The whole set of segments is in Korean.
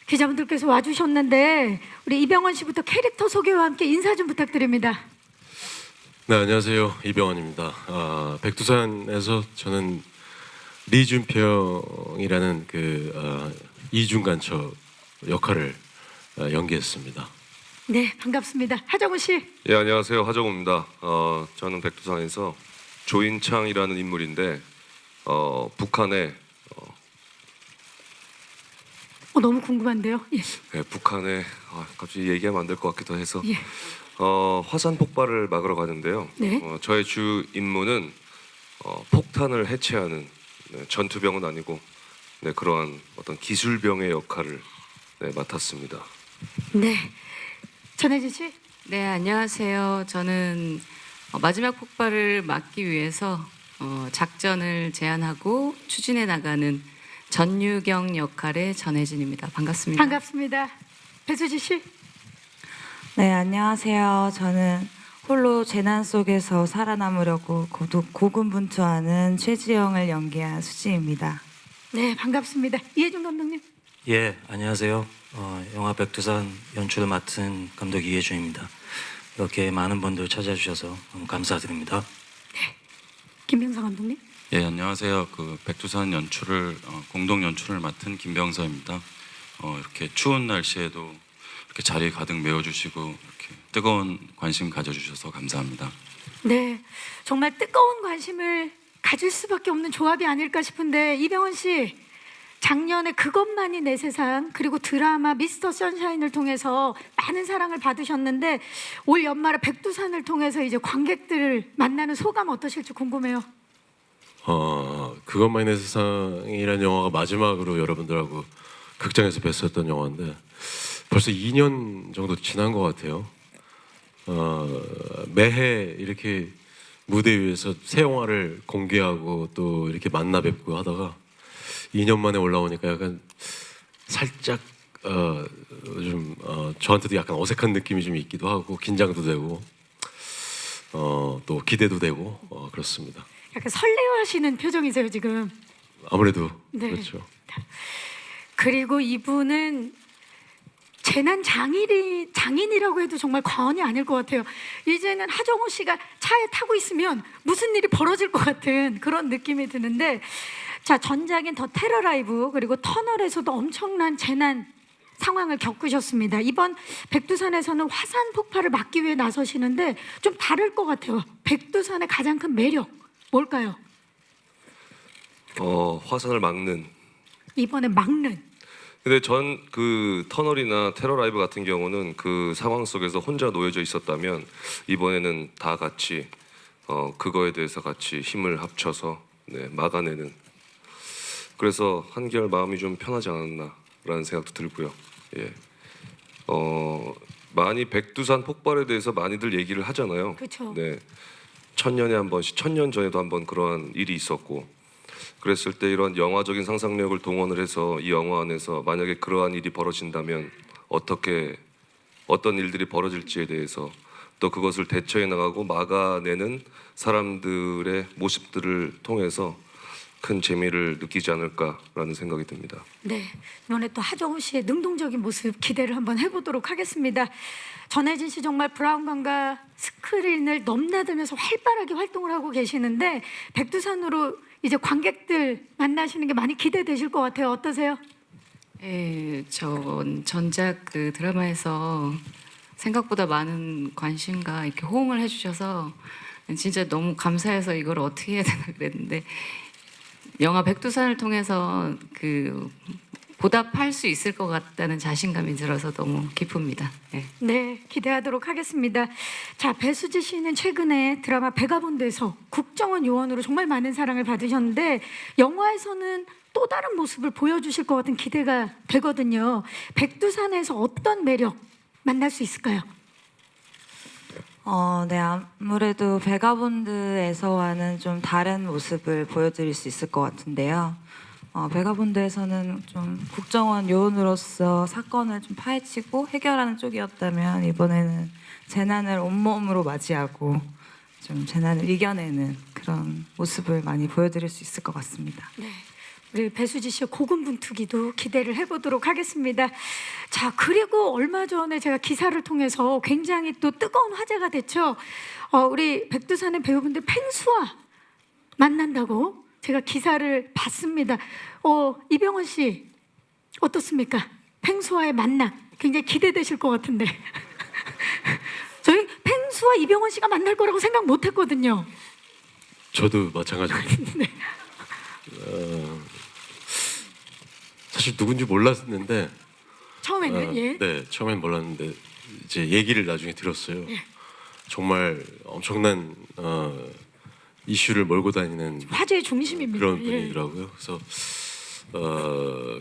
기자분들께서 와주셨는데 우리 이병헌 씨부터 캐릭터 소개와 함께 인사 좀 부탁드립니다. 네, 안녕하세요. 이병헌입니다. 백두산에서 저는 리준평이라는 이중간첩 역할을 연기했습니다. 네, 반갑습니다. 하정우 씨. 예, 안녕하세요. 하정우입니다. 저는 백두산에서 조인창이라는 인물인데 북한에 너무 궁금한데요. 예. 예, 북한에 갑자기 얘기하면 안 될 것 같기도 해서 예. 화산 폭발을 막으러 가는데요. 네. 저의 주 임무는 폭탄을 해체하는 전투병은 아니고 그러한 어떤 기술병의 역할을 맡았습니다. 네. 전혜진 씨. 네, 안녕하세요. 저는 마지막 폭발을 막기 위해서 작전을 제안하고 추진해 나가는 전유경 역할의 전혜진입니다. 반갑습니다. 반갑습니다. 배수지 씨. 네, 안녕하세요. 저는 홀로 재난 속에서 살아남으려고 고군분투하는 최지영을 연기한 수지입니다. 네, 반갑습니다. 이해준 감독님. 예, 안녕하세요. 영화 백두산 연출을 맡은 감독 이해준입니다. 이렇게 많은 분들 찾아주셔서 너무 감사드립니다. 김병석 감독님. 예, 안녕하세요. 백두산 연출을 공동 연출을 맡은 김병서입니다. 이렇게 추운 날씨에도 이렇게 자리 가득 메워주시고 이렇게 뜨거운 관심 가져주셔서 감사합니다. 네, 정말 뜨거운 관심을 가질 수밖에 없는 조합이 아닐까 싶은데 이병헌 씨, 작년에 그것만이 내 세상 그리고 드라마 미스터 선샤인을 통해서 많은 사랑을 받으셨는데 올 연말에 백두산을 통해서 이제 관객들을 만나는 소감 어떠실지 궁금해요. 그것만이 내 세상이라는 영화가 마지막으로 여러분들하고 극장에서 뵀었던 영화인데 벌써 2년 정도 지난 것 같아요. 매해 이렇게 무대 위에서 새 영화를 공개하고 또 이렇게 만나 뵙고 하다가 2년 만에 올라오니까 약간 살짝 저한테도 약간 어색한 느낌이 좀 있기도 하고 긴장도 되고 또 기대도 되고 그렇습니다. 약간 설레어하시는 표정이세요 지금. 아무래도 네. 그렇죠. 그리고 이분은 재난 장인이라고 해도 정말 과언이 아닐 것 같아요. 이제는 하정우 씨가 차에 타고 있으면 무슨 일이 벌어질 것 같은 그런 느낌이 드는데, 자, 전작인 더 테러 라이브 그리고 터널에서도 엄청난 재난 상황을 겪으셨습니다. 이번 백두산에서는 화산 폭발을 막기 위해 나서시는데 좀 다를 것 같아요. 백두산의 가장 큰 매력 뭘까요? 화산을 막는. 이번에 막는. 근데 전 터널이나 테러 라이브 같은 경우는 그 상황 속에서 혼자 놓여져 있었다면 이번에는 다 같이 그거에 대해서 같이 힘을 합쳐서 막아내는. 그래서 한결 마음이 좀 편하지 않았나라는 생각도 들고요. 예. 많이 백두산 폭발에 대해서 많이들 얘기를 하잖아요. 그렇죠. 네. 천년에 한 번씩, 천년 전에도 한번 그러한 일이 있었고, 그랬을 때 이런 영화적인 상상력을 동원을 해서 이 영화 안에서 만약에 그러한 일이 벌어진다면 어떤 일들이 벌어질지에 대해서 또 그것을 대처해 나가고 막아내는 사람들의 모습들을 통해서 큰 재미를 느끼지 않을까라는 생각이 듭니다. 네, 이번에 또 하정우 씨의 능동적인 모습 기대를 한번 해보도록 하겠습니다. 전혜진 씨 정말 브라운관과 스크린을 넘나들면서 활발하게 활동을 하고 계시는데 백두산으로 이제 관객들 만나시는 게 많이 기대되실 것 같아요. 어떠세요? 예, 전작 드라마에서 생각보다 많은 관심과 이렇게 호응을 해주셔서 진짜 너무 감사해서 이걸 어떻게 해야 되나 그랬는데 영화 백두산을 통해서 보답할 수 있을 것 같다는 자신감이 들어서 너무 기쁩니다. 예. 네, 기대하도록 하겠습니다. 자, 배수지 씨는 최근에 드라마 베가본드에서 국정원 요원으로 정말 많은 사랑을 받으셨는데 영화에서는 또 다른 모습을 보여주실 것 같은 기대가 되거든요. 백두산에서 어떤 매력 만날 수 있을까요? 네, 아무래도 베가본드에서와는 좀 다른 모습을 보여드릴 수 있을 것 같은데요. 베가본드에서는 좀 국정원 요원으로서 사건을 좀 파헤치고 해결하는 쪽이었다면 이번에는 재난을 온몸으로 맞이하고 좀 재난을 이겨내는 그런 모습을 많이 보여드릴 수 있을 것 같습니다. 네, 우리 배수지 씨의 고군분투기도 기대를 해보도록 하겠습니다. 자, 그리고 얼마 전에 제가 기사를 통해서 굉장히 또 뜨거운 화제가 됐죠. 우리 백두산의 배우분들 펭수와 만난다고 제가 기사를 봤습니다. 이병헌 씨 어떻습니까? 펭수와의 만남 굉장히 기대되실 것 같은데 저희 펭수와 이병헌 씨가 만날 거라고 생각 못했거든요. 저도 마찬가지입니다. 네. 사실 누군지 몰랐는데 처음에는 예. 네, 처음엔 몰랐는데 이제 얘기를 나중에 들었어요. 예. 정말 엄청난 이슈를 몰고 다니는 화제의 중심입니다. 그런 예. 분이더라고요. 그래서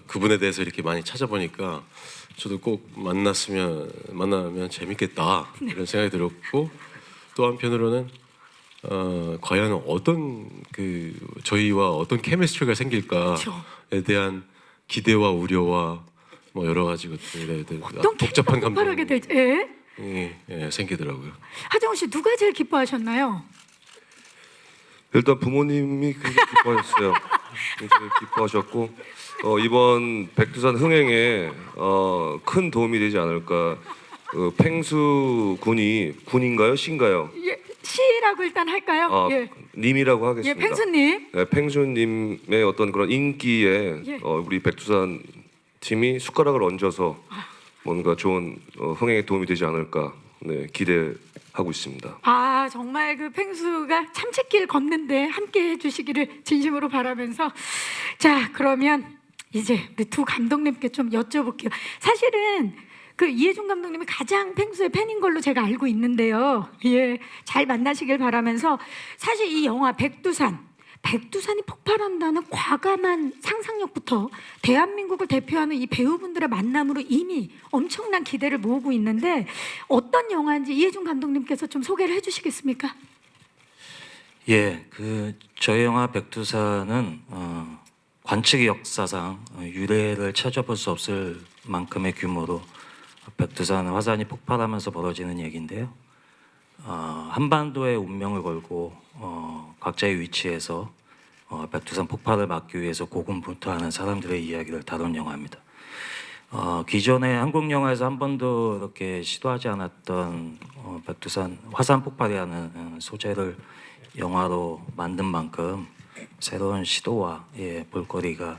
그분에 대해서 이렇게 많이 찾아보니까 저도 꼭 만나면 재밌겠다 이런 생각이 들었고, 또 한편으로는 과연 어떤 저희와 어떤 케미스트리가 생길까에 그렇죠. 대한 기대와 우려와 뭐 여러 가지 것들에 대해 어떤 복잡한 캐릭터 폭발하게 감정이 될지. 예. 생기더라고요. 하정우 씨 누가 제일 기뻐하셨나요? 일단 부모님이 굉장히 기뻐하셨어요. 굉장히 기뻐하셨고 이번 백두산 흥행에 큰 도움이 되지 않을까. 펭수 군인가요? 신가요? 예, 씨라고 일단 할까요? 예. 님이라고 예, 하겠습니다. 펭수님. 네, 펭수님의 어떤 그런 인기에 예. 우리 백두산 팀이 숟가락을 얹어서 뭔가 좋은 흥행에 도움이 되지 않을까 기대하고 있습니다. 아, 정말 그 펭수가 참치길 걷는데 함께 해주시기를 진심으로 바라면서, 자, 그러면 이제 우리 두 감독님께 좀 여쭤볼게요. 사실은 그 이해준 감독님이 가장 펭수의 팬인 걸로 제가 알고 있는데요. 예, 잘 만나시길 바라면서, 사실 이 영화 백두산이 폭발한다는 과감한 상상력부터 대한민국을 대표하는 이 배우분들의 만남으로 이미 엄청난 기대를 모으고 있는데, 어떤 영화인지 이해준 감독님께서 좀 소개를 해주시겠습니까? 예, 저희 영화 백두산은 관측 역사상 유례를 찾아볼 수 없을 만큼의 규모로 백두산 화산이 폭발하면서 벌어지는 얘기인데요. 한반도의 운명을 걸고 각자의 위치에서 백두산 폭발을 막기 위해서 고군분투하는 사람들의 이야기를 다룬 영화입니다. 기존의 한국 영화에서 한 번도 이렇게 시도하지 않았던 백두산 화산 폭발이라는 소재를 영화로 만든 만큼 새로운 시도와 볼거리가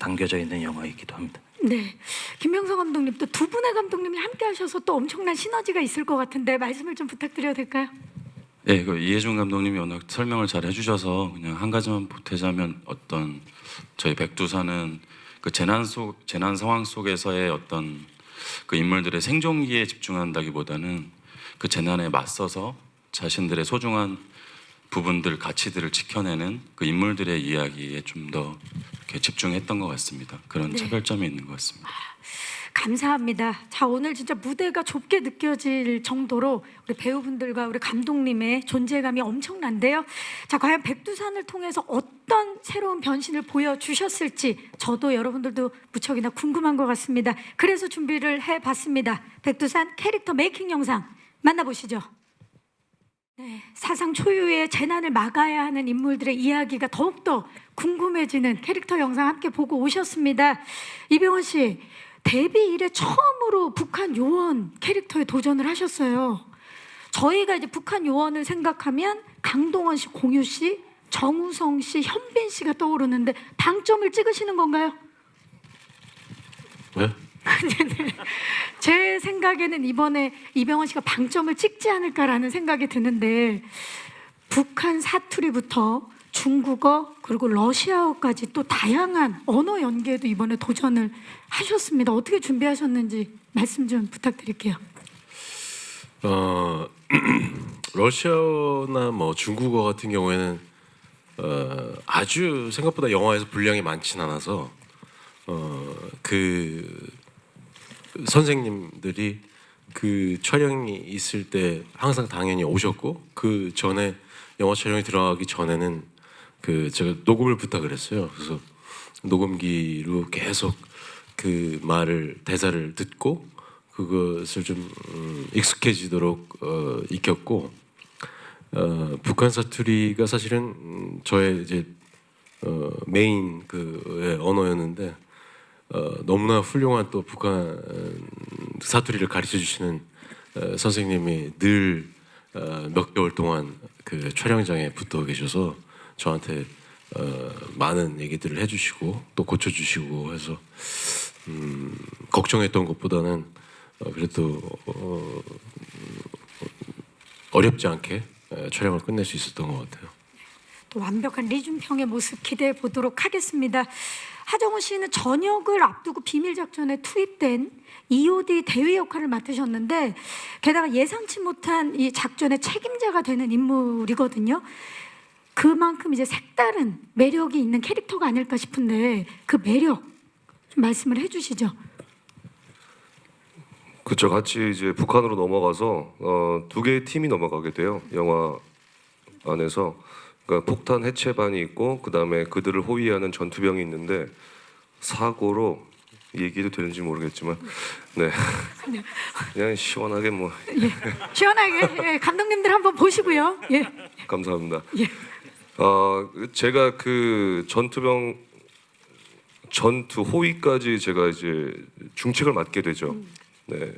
담겨져 있는 영화이기도 합니다. 네, 김명서 감독님, 또 두 분의 감독님이 함께 하셔서 또 엄청난 시너지가 있을 것 같은데 말씀을 좀 부탁드려도 될까요? 네, 이해준 감독님이 워낙 설명을 잘 해주셔서 그냥 한 가지만 보태자면, 어떤 저희 백두산은 그 재난 상황 속에서의 어떤 그 인물들의 생존기에 집중한다기보다는 그 재난에 맞서서 자신들의 소중한 부분들, 가치들을 지켜내는 그 인물들의 이야기에 좀 더 집중했던 것 같습니다. 그런 네. 차별점이 있는 것 같습니다. 감사합니다. 자, 오늘 진짜 무대가 좁게 느껴질 정도로 우리 배우분들과 우리 감독님의 존재감이 엄청난데요. 자, 과연 백두산을 통해서 어떤 새로운 변신을 보여주셨을지 저도 여러분들도 무척이나 궁금한 것 같습니다. 그래서 준비를 해봤습니다. 백두산 캐릭터 메이킹 영상 만나보시죠. 네, 사상 초유의 재난을 막아야 하는 인물들의 이야기가 더욱더 궁금해지는 캐릭터 영상 함께 보고 오셨습니다. 이병헌 씨, 데뷔 이래 처음으로 북한 요원 캐릭터에 도전을 하셨어요. 저희가 이제 북한 요원을 생각하면 강동원 씨, 공유 씨, 정우성 씨, 현빈 씨가 떠오르는데 방점을 찍으시는 건가요? 네? 제 생각에는 이번에 이병헌 씨가 방점을 찍지 않을까라는 생각이 드는데, 북한 사투리부터 중국어 그리고 러시아어까지 또 다양한 언어 연계에도 이번에 도전을 하셨습니다. 어떻게 준비하셨는지 말씀 좀 부탁드릴게요. 러시아나 뭐 중국어 같은 경우에는 아주 생각보다 영화에서 분량이 많진 않아서 그 선생님들이 그 촬영이 있을 때 항상 당연히 오셨고, 그 전에 영화 촬영이 들어가기 전에는 제가 녹음을 부탁을 했어요. 그래서 녹음기로 계속 그 대사를 듣고 그것을 좀 익숙해지도록 익혔고, 북한 사투리가 사실은 저의 이제 메인 그 언어였는데 너무나 훌륭한 또 북한 사투리를 가르쳐 주시는 선생님이 늘 몇 개월 동안 그 촬영장에 붙어 계셔서 저한테 많은 얘기들을 해주시고 또 고쳐주시고 해서 걱정했던 것보다는 그래도 어렵지 않게 촬영을 끝낼 수 있었던 것 같아요. 또 완벽한 리준평의 모습 기대해 보도록 하겠습니다. 하정우 씨는 전역을 앞두고 비밀 작전에 투입된 EOD 대위 역할을 맡으셨는데 게다가 예상치 못한 이 작전의 책임자가 되는 인물이거든요. 그만큼 이제 색다른 매력이 있는 캐릭터가 아닐까 싶은데 그 매력 좀 말씀을 해주시죠. 그쵸. 같이 이제 북한으로 넘어가서 두 개의 팀이 넘어가게 돼요. 영화 안에서. 그러니까 폭탄 해체반이 있고 그다음에 그들을 호위하는 전투병이 있는데 사고로 얘기도 되는지 모르겠지만 네 그냥 시원하게 뭐 예. 시원하게 예, 감독님들 한번 보시고요. 예. 감사합니다. 예. 제가 그 전투 호위까지 제가 이제 중책을 맡게 되죠. 네.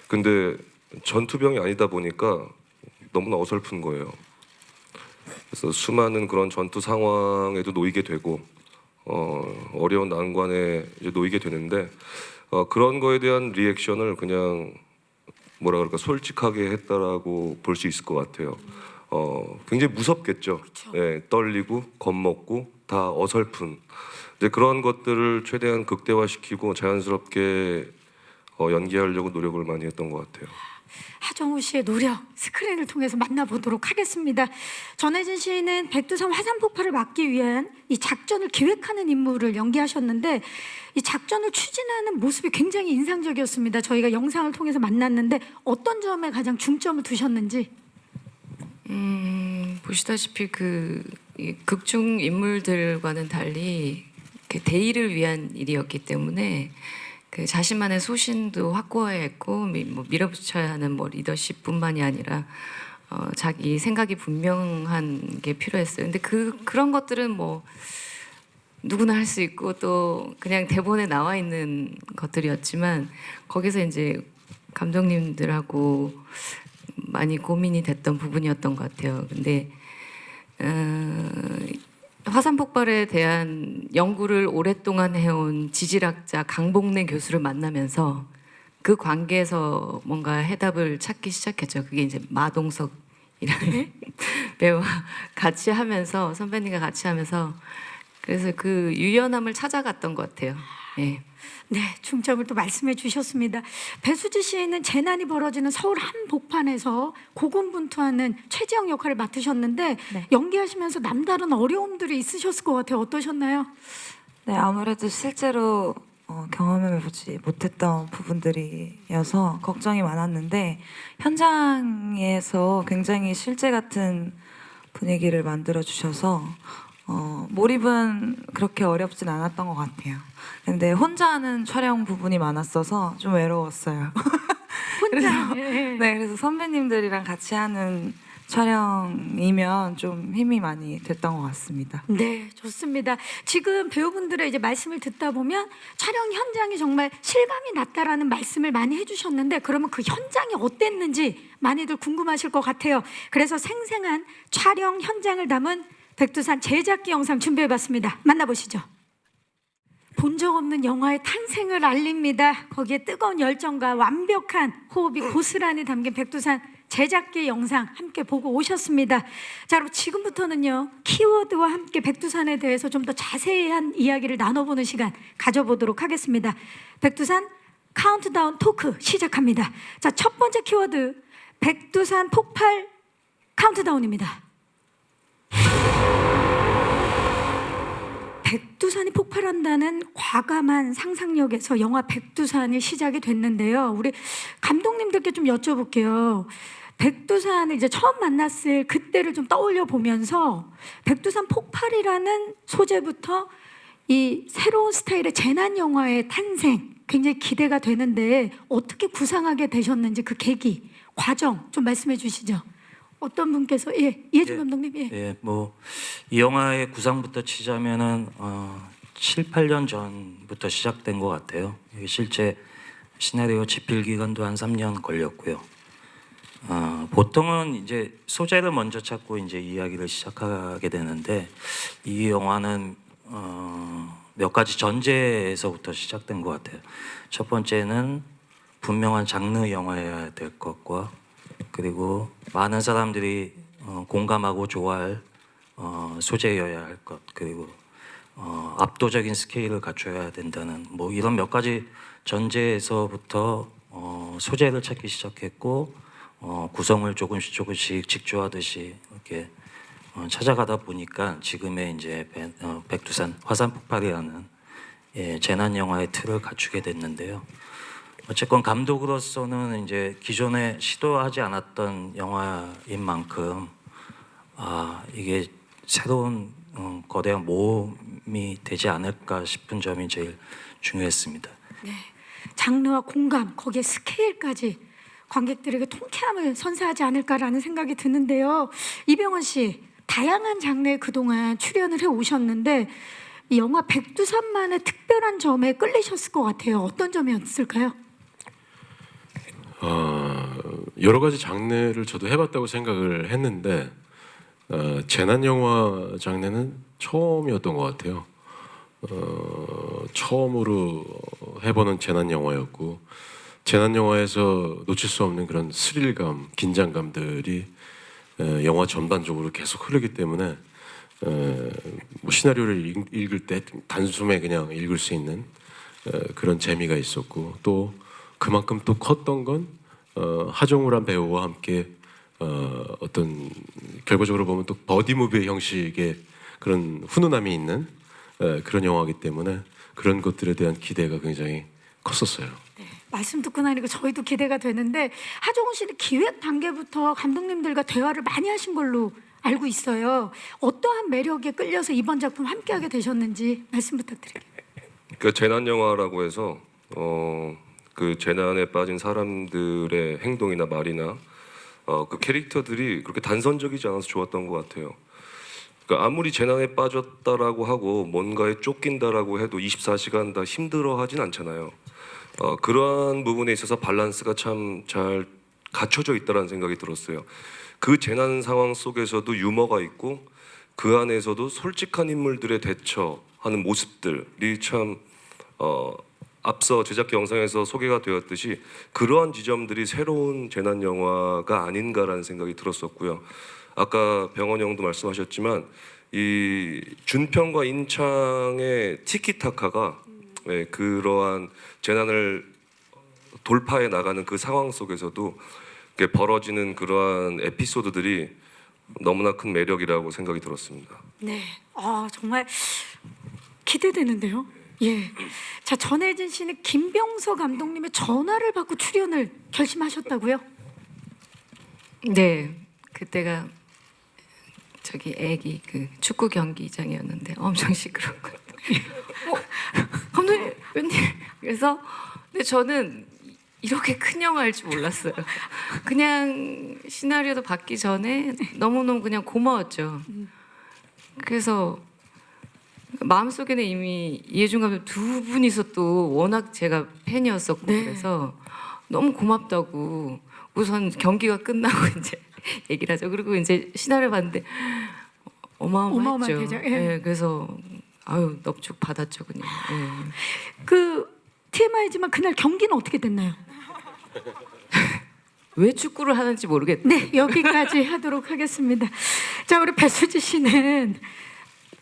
근데 전투병이 아니다 보니까 너무나 어설픈 거예요. 그래서 수많은 그런 전투 상황에도 놓이게 되고 어려운 난관에 이제 놓이게 되는데 그런 거에 대한 리액션을 그냥 뭐라 그럴까 솔직하게 했다라고 볼 수 있을 것 같아요. 굉장히 무섭겠죠. 네, 떨리고 겁먹고 다 어설픈 이제 그런 것들을 최대한 극대화시키고 자연스럽게 연기하려고 노력을 많이 했던 것 같아요. 하정우 씨의 노력 스크린을 통해서 만나보도록 하겠습니다. 전혜진 씨는 백두산 화산 폭발을 막기 위한 이 작전을 기획하는 인물을 연기하셨는데 이 작전을 추진하는 모습이 굉장히 인상적이었습니다. 저희가 영상을 통해서 만났는데 어떤 점에 가장 중점을 두셨는지. 보시다시피 이 극중 인물들과는 달리 대의를 위한 일이었기 때문에 그 자신만의 소신도 확고했고 뭐 밀어붙여야 하는 뭐 리더십뿐만이 아니라 자기 생각이 분명한 게 필요했어요. 근데 그런 것들은 뭐 누구나 할 수 있고 또 그냥 대본에 나와 있는 것들이었지만 거기서 이제 감독님들하고 많이 고민이 됐던 부분이었던 것 같아요. 근데 화산 폭발에 대한 연구를 오랫동안 해온 지질학자 강복래 교수를 만나면서 그 관계에서 뭔가 해답을 찾기 시작했죠. 그게 이제 마동석이라는 배우와 같이 하면서 선배님과 같이 하면서 그래서 그 유연함을 찾아갔던 것 같아요. 네. 네, 중점을 또 말씀해 주셨습니다. 배수지 씨는 재난이 벌어지는 서울 한복판에서 고군분투하는 최지영 역할을 맡으셨는데 네. 연기하시면서 남다른 어려움들이 있으셨을 것 같아요. 어떠셨나요? 네, 아무래도 실제로 경험해보지 못했던 부분들이어서 걱정이 많았는데 현장에서 굉장히 실제 같은 분위기를 만들어 주셔서 몰입은 그렇게 어렵진 않았던 것 같아요. 근데 혼자 하는 촬영 부분이 많았어서 좀 외로웠어요. 혼자. 그래서, 예. 네, 그래서 선배님들이랑 같이 하는 촬영이면 좀 힘이 많이 됐던 것 같습니다. 네, 좋습니다. 지금 배우분들의 이제 말씀을 듣다 보면 촬영 현장이 정말 실감이 났다라는 말씀을 많이 해주셨는데 그러면 그 현장이 어땠는지 많이들 궁금하실 것 같아요. 그래서 생생한 촬영 현장을 담은 백두산 제작기 영상 준비해봤습니다. 만나보시죠. 본 적 없는 영화의 탄생을 알립니다. 거기에 뜨거운 열정과 완벽한 호흡이 고스란히 담긴 백두산 제작기 영상 함께 보고 오셨습니다. 자, 그럼 지금부터는요 키워드와 함께 백두산에 대해서 좀 더 자세한 이야기를 나눠보는 시간 가져보도록 하겠습니다. 백두산 카운트다운 토크 시작합니다. 자, 첫 번째 키워드 백두산 폭발 카운트다운입니다. 백두산이 폭발한다는 과감한 상상력에서 영화 백두산이 시작이 됐는데요. 우리 감독님들께 좀 여쭤볼게요. 백두산을 이제 처음 만났을 그때를 좀 떠올려 보면서 백두산 폭발이라는 소재부터 이 새로운 스타일의 재난 영화의 탄생 굉장히 기대가 되는데 어떻게 구상하게 되셨는지 그 계기, 과정 좀 말씀해 주시죠. 어떤 분께서 이해준 예. 감독님 예, 뭐 이 영화의 구상부터 치자면은 7, 8년 전부터 시작된 것 같아요. 이게 실제 시나리오 집필 기간도 한 3년 걸렸고요. 보통은 이제 소재를 먼저 찾고 이제 이야기를 시작하게 되는데 이 영화는 몇 가지 전제에서부터 시작된 것 같아요. 첫 번째는 분명한 장르 영화여야 될 것과 그리고 많은 사람들이 공감하고 좋아할 소재여야 할 것, 그리고 압도적인 스케일을 갖춰야 된다는 뭐 이런 몇 가지 전제에서부터 소재를 찾기 시작했고 구성을 조금씩 직조하듯이 이렇게 찾아가다 보니까 지금의 이제 백두산 화산 폭발이라는 재난 영화의 틀을 갖추게 됐는데요. 어쨌건 감독으로서는 이제 기존에 시도하지 않았던 영화인 만큼 이게 새로운 거대한 모험이 되지 않을까 싶은 점이 제일 중요했습니다. 장르와 공감 거기에 스케일까지 관객들에게 통쾌함을 선사하지 않을까라는 생각이 드는데요. 이병헌 씨 다양한 장르에 그동안 출연을 해 오셨는데 이 영화 백두산만의 특별한 점에 끌리셨을 것 같아요. 어떤 점이었을까요? 여러 가지 장르를 저도 해봤다고 생각을 했는데 재난 영화 장르는 처음이었던 것 같아요. 처음으로 해보는 재난 영화였고 재난 영화에서 놓칠 수 없는 그런 스릴감, 긴장감들이 영화 전반적으로 계속 흐르기 때문에 뭐 시나리오를 읽을 때 단숨에 그냥 읽을 수 있는 그런 재미가 있었고 또 그만큼 또 컸던 건 하정우란 배우와 함께 어떤 결과적으로 보면 또 버디무비 형식의 그런 훈훈함이 있는 그런 영화이기 때문에 그런 것들에 대한 기대가 굉장히 컸었어요. 말씀 듣고 나니까 저희도 기대가 되는데 하정우 씨는 기획 단계부터 감독님들과 대화를 많이 하신 걸로 알고 있어요. 어떠한 매력에 끌려서 이번 작품 함께하게 되셨는지 말씀 부탁드릴게요. 그 재난 영화라고 해서 그 재난에 빠진 사람들의 행동이나 말이나 그 캐릭터들이 그렇게 단선적이지 않아서 좋았던 것 같아요. 그러니까 아무리 재난에 빠졌다라고 하고 뭔가에 쫓긴다라고 해도 24시간 다 힘들어하진 않잖아요. 그러한 부분에 있어서 밸런스가 참 잘 갖춰져 있다라는 생각이 들었어요. 그 재난 상황 속에서도 유머가 있고 그 안에서도 솔직한 인물들의 대처하는 모습들이 참 앞서 제작기 영상에서 소개가 되었듯이 그러한 지점들이 새로운 재난 영화가 아닌가라는 생각이 들었었고요. 아까 병원 형도 말씀하셨지만 이 준평과 인창의 티키타카가 그러한 재난을 돌파해 나가는 그 상황 속에서도 벌어지는 그러한 에피소드들이 너무나 큰 매력이라고 생각이 들었습니다. 네, 정말 기대되는데요. 예, 자 전혜진 씨는 김병서 감독님의 전화를 받고 출연을 결심하셨다고요? 네, 그때가 저기 애기 그 축구 경기장이었는데 엄청 시끄럽거든요. 감독님 웬일? 그래서 근데 저는 이렇게 큰 영화일 줄 몰랐어요. 그냥 시나리오도 받기 전에 너무너무 그냥 고마웠죠. 그래서 마음속에는 이미 이해준 감독 두 분이서 또 워낙 제가 팬이었었고 그래서 너무 고맙다고 우선 경기가 끝나고 이제 얘기를 하죠. 그리고 이제 시나리오 봤는데 어마어마했죠. 대작. 예, 그래서 아유 넙죽 받았죠 그냥. 예. 그 TMI지만 그날 경기는 어떻게 됐나요? 왜 축구를 하는지 모르겠네. 네, 여기까지 하도록 하겠습니다. 자, 우리 배수지 씨는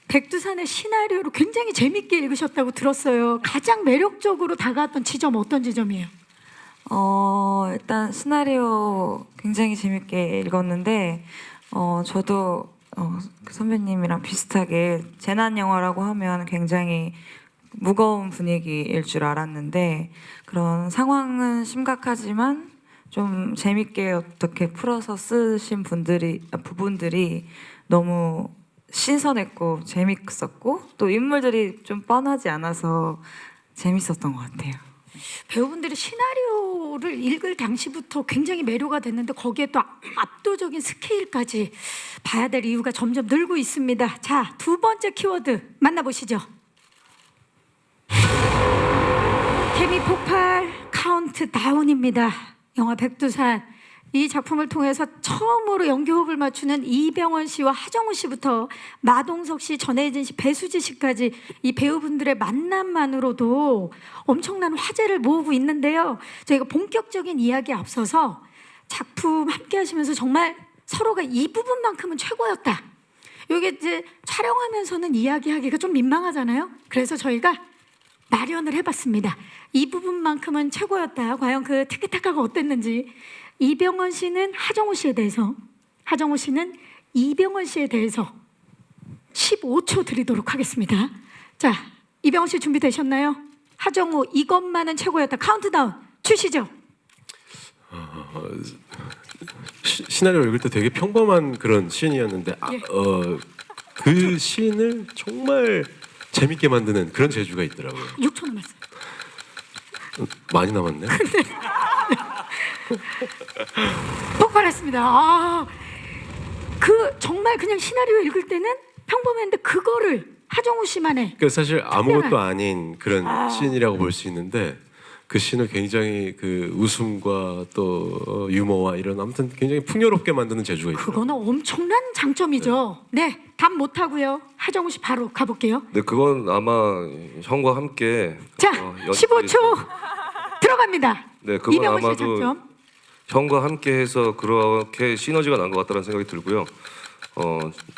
백두산의 시나리오를 굉장히 재밌게 읽으셨다고 들었어요. 가장 매력적으로 다가왔던 지점 어떤 지점이에요? 일단 시나리오 굉장히 재밌게 읽었는데 저도 그 선배님이랑 비슷하게 재난 영화라고 하면 굉장히 무거운 분위기일 줄 알았는데 그런 상황은 심각하지만 좀 재밌게 어떻게 풀어서 쓰신 부분들이 너무 신선했고 재밌었고 또 인물들이 좀 뻔하지 않아서 재밌었던 것 같아요. 배우분들이 시나리오를 읽을 당시부터 굉장히 매료가 됐는데 거기에 또 압도적인 스케일까지 봐야 될 이유가 점점 늘고 있습니다. 자, 두 번째 키워드 만나보시죠. 케미 폭발 카운트다운입니다. 영화 백두산. 이 작품을 통해서 처음으로 연기호흡을 맞추는 이병헌 씨와 하정우 씨부터 마동석 씨, 전혜진 씨, 배수지 씨까지 이 배우분들의 만남만으로도 엄청난 화제를 모으고 있는데요. 저희가 본격적인 이야기에 앞서서 작품 함께 하시면서 정말 서로가 이 부분만큼은 최고였다. 이게 이제 촬영하면서는 이야기하기가 좀 민망하잖아요. 그래서 저희가 마련을 해봤습니다. 이 부분만큼은 최고였다. 과연 그 티키타카가 어땠는지. 이병헌 씨는 하정우 씨에 대해서, 하정우 씨는 이병헌 씨에 대해서 15초 드리도록 하겠습니다. 자, 이병헌 씨 준비되셨나요? 하정우 이것만은 최고였다. 카운트다운 주시죠. 시나리오 읽을 때 되게 평범한 그런 씬이었는데 예. 그 씬을 정말 재밌게 만드는 그런 재주가 있더라고요. 6초 남았어요. 많이 남았네. 폭발했습니다. 아, 그 정말 그냥 시나리오 읽을 때는 평범했는데 그거를 하정우 씨만의 그러니까 사실 아무것도 특별한. 아닌 그런 씬이라고 볼 수 있는데 그 씬을 굉장히 그 웃음과 또 유머와 이런 아무튼 굉장히 풍요롭게 만드는 재주가 있어요. 그거는 엄청난 장점이죠. 네, 답 못하고요. 하정우 씨 바로 가볼게요. 네, 그건 아마 형과 함께 자, 연- 15초 들어갑니다. 네, 그건 이병헌 씨의 아마도 장점. 형과 함께해서 그렇게 시너지가 난 것 같다는 생각이 들고요.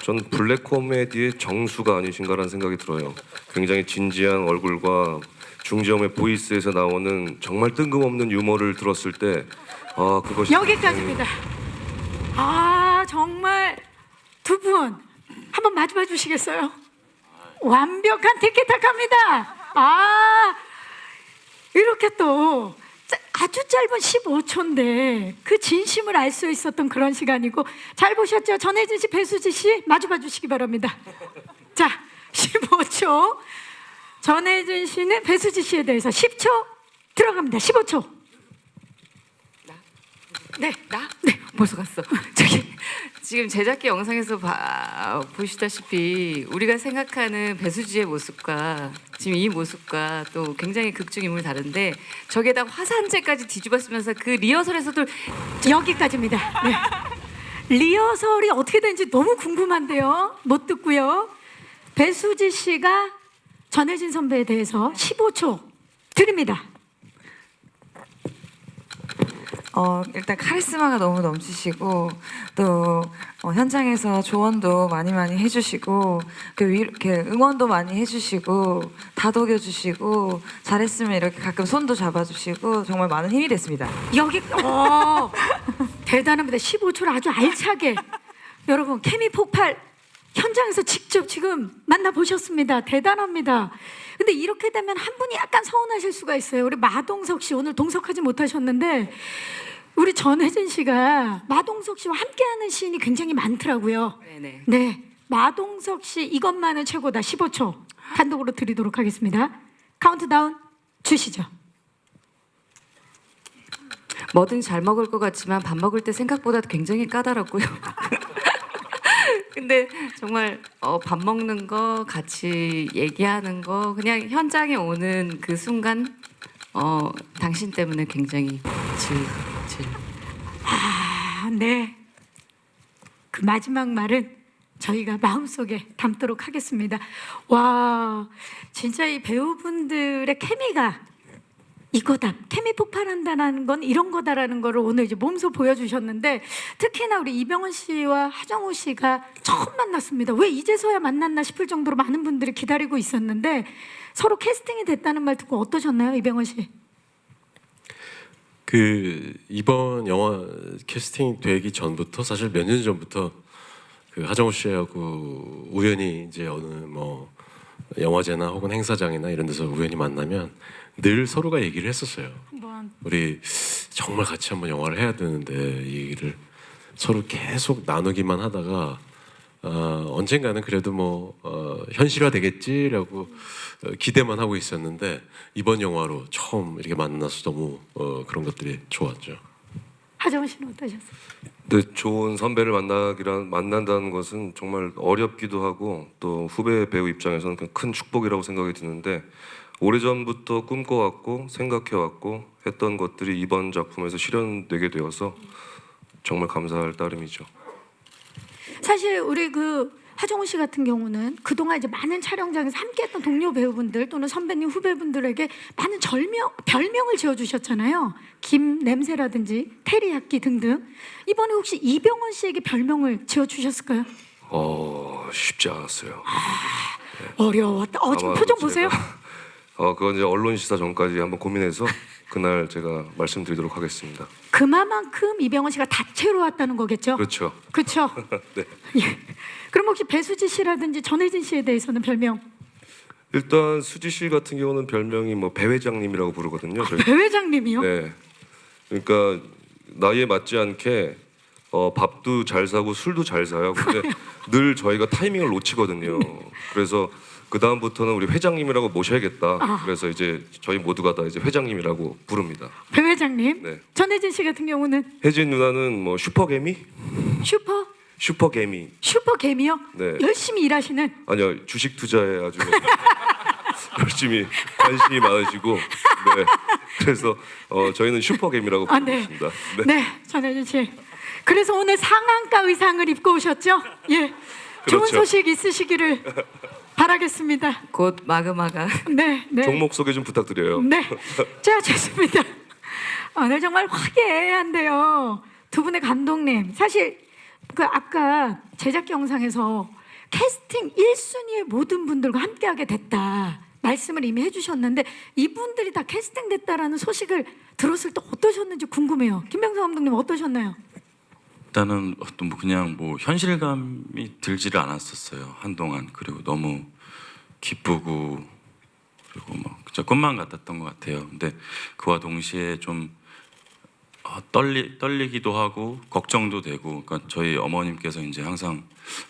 전 블랙 코미디의 정수가 아니신가라는 생각이 들어요. 굉장히 진지한 얼굴과 중저음의 보이스에서 나오는 정말 뜬금없는 유머를 들었을 때, 그것이 여기까지입니다. 아, 정말 두 분 한번 마주봐 주시겠어요? 완벽한 티키타카입니다. 아, 이렇게 또 아주 짧은 15초인데 그 진심을 알 수 있었던 그런 시간이고, 잘 보셨죠? 전혜진 씨, 배수지 씨 마주봐 주시기 바랍니다. 자, 15초. 전혜진 씨는 배수지 씨에 대해서 10초 들어갑니다. 15초. 네, 네, 벌써 갔어. 저기 지금 제작기 영상에서 보시다시피 우리가 생각하는 배수지의 모습과 지금 이 모습과 또 굉장히 극중 인물이 다른데 저기에다 화산재까지 뒤집어 쓰면서 그 리허설에서도 여기까지입니다. 네. 리허설이 어떻게 되는지 너무 궁금한데요. 못 듣고요. 배수지 씨가 전혜진 선배에 대해서 15초 드립니다. 일단 카리스마가 너무 넘치시고 또 현장에서 조언도 많이 해주시고 이렇게 응원도 많이 해주시고 다독여주시고 잘했으면 이렇게 가끔 손도 잡아주시고 정말 많은 힘이 됐습니다. 여기 대단합니다. 15초를 아주 알차게 여러분 케미 폭발 현장에서 직접 지금 만나보셨습니다. 대단합니다. 근데 이렇게 되면 한 분이 약간 서운하실 수가 있어요. 우리 마동석 씨 오늘 동석하지 못하셨는데 우리 전혜진 씨가 마동석 씨와 함께하는 씬이 굉장히 많더라고요. 네네. 네, 마동석 씨 이것만은 최고다. 15초 단독으로 드리도록 하겠습니다. 카운트다운 주시죠. 뭐든 잘 먹을 것 같지만 밥 먹을 때 생각보다 굉장히 까다롭고요. 근데 정말 밥 먹는 거 같이 얘기하는 거 그냥 현장에 오는 그 순간 당신 때문에 굉장히 질. 아, 네. 그 마지막 말은 저희가 마음속에 담도록 하겠습니다. 와, 진짜 이 배우분들의 케미가 이거다. 케미 폭발한다는 건 이런 거다라는 거를 오늘 이제 몸소 보여주셨는데 특히나 우리 이병헌 씨와 하정우 씨가 처음 만났습니다. 왜 이제서야 만났나 싶을 정도로 많은 분들이 기다리고 있었는데 서로 캐스팅이 됐다는 말 듣고 어떠셨나요, 이병헌 씨? 그 이번 영화 캐스팅 되기 전부터 사실 몇 년 전부터 그 하정우 씨하고 우연히 이제 어느 뭐 영화제나 혹은 행사장이나 이런 데서 우연히 만나면 늘 서로가 얘기를 했었어요. 우리 정말 같이 한번 영화를 해야 되는데 이 얘기를 서로 계속 나누기만 하다가 언젠가는 그래도 뭐 현실화되겠지라고 기대만 하고 있었는데 이번 영화로 처음 이렇게 만나서 너무 그런 것들이 좋았죠. 하정우 씨는 어떠셨어요? 네, 좋은 선배를 만난다는 것은 정말 어렵기도 하고 또 후배 배우 입장에서는 큰 축복이라고 생각이 드는데 오래전부터 꿈꿔왔고 생각해왔고 했던 것들이 이번 작품에서 실현되게 되어서 정말 감사할 따름이죠. 사실 우리 그 하정우 씨 같은 경우는 그동안 이제 많은 촬영장에서 함께했던 동료 배우분들 또는 선배님 후배분들에게 많은 별명을 지어주셨잖아요. 김 냄새라든지 테리야끼 등등. 이번에 혹시 이병헌 씨에게 별명을 지어주셨을까요? 쉽지 않았어요. 어려웠다. 지금 아마 표정 보세요. 그건 이제 언론 시사 전까지 한번 고민해서 그날 제가 말씀드리도록 하겠습니다. 그만큼 이병헌 씨가 다채로 왔다는 거겠죠? 그렇죠. 그렇죠. 네. 예. 그럼 혹시 배수지 씨라든지 전혜진 씨에 대해서는 별명? 일단 수지 씨 같은 경우는 별명이 뭐 배 회장님이라고 부르거든요. 저희. 배 회장님이요? 네. 그러니까 나이에 맞지 않게 밥도 잘 사고 술도 잘 사요. 근데 늘 저희가 타이밍을 놓치거든요. 그래서 그 다음부터는 우리 회장님이라고 모셔야겠다. 그래서 이제 저희 모두가 다 이제 회장님이라고 부릅니다. 배 회장님. 네. 전혜진 씨 같은 경우는 혜진 누나는 뭐 슈퍼개미? 슈퍼개미. 슈퍼개미요? 네. 열심히 일하시는. 아니요, 주식 투자에 아주 열심히 관심이 많으시고, 네. 그래서 저희는 슈퍼개미라고 네. 부릅니다. 네, 전혜진 씨. 그래서 오늘 상한가 의상을 입고 오셨죠? 예. 좋은 그렇죠. 소식 있으시기를 바라겠습니다. 곧 마그마가 네, 네. 종목 소개 좀 부탁드려요. 네. 자, 좋습니다. 오늘 정말 화기애애한데요. 두 분의 감독님. 사실 그 아까 제작 영상에서 캐스팅 1순위의 모든 분들과 함께하게 됐다 말씀을 이미 해주셨는데 이분들이 다 캐스팅됐다라는 소식을 들었을 때 어떠셨는지 궁금해요. 김병석 감독님 어떠셨나요? 일단은 어떤 뭐 그냥 뭐 현실감이 들지를 않았었어요 한동안. 그리고 너무 기쁘고 그리고 뭐 진짜 꿈만 같았던 것 같아요. 근데 그와 동시에 좀 떨리기도 하고 걱정도 되고. 그러니까 저희 어머님께서 이제 항상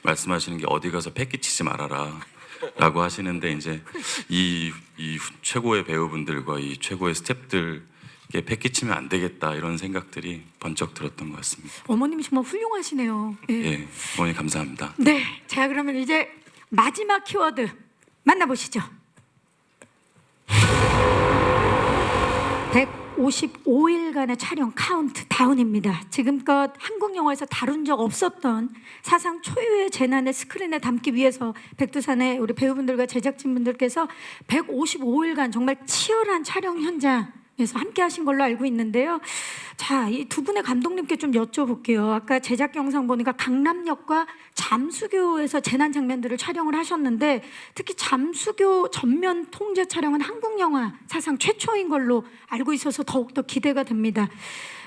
말씀하시는 게 어디 가서 패기치지 말아라라고 하시는데 이제 이 최고의 배우분들과 이 최고의 스태프들 패기치면 안 되겠다 이런 생각들이 번쩍 들었던 것 같습니다. 어머님이 정말 훌륭하시네요. 예. 예, 어머니 감사합니다. 네, 자 그러면 이제 마지막 키워드 만나보시죠. 155일간의 촬영 카운트 다운입니다. 지금껏 한국 영화에서 다룬 적 없었던 사상 초유의 재난을 스크린에 담기 위해서 백두산의 우리 배우분들과 제작진분들께서 155일간 정말 치열한 촬영 현장에서 함께 하신 걸로 알고 있는데요. 자, 이 두 분의 감독님께 좀 여쭤볼게요. 아까 제작 영상 보니까 강남역과 잠수교에서 재난 장면들을 촬영을 하셨는데 특히 잠수교 전면 통제 촬영은 한국 영화 사상 최초인 걸로 알고 있어서 더욱더 기대가 됩니다.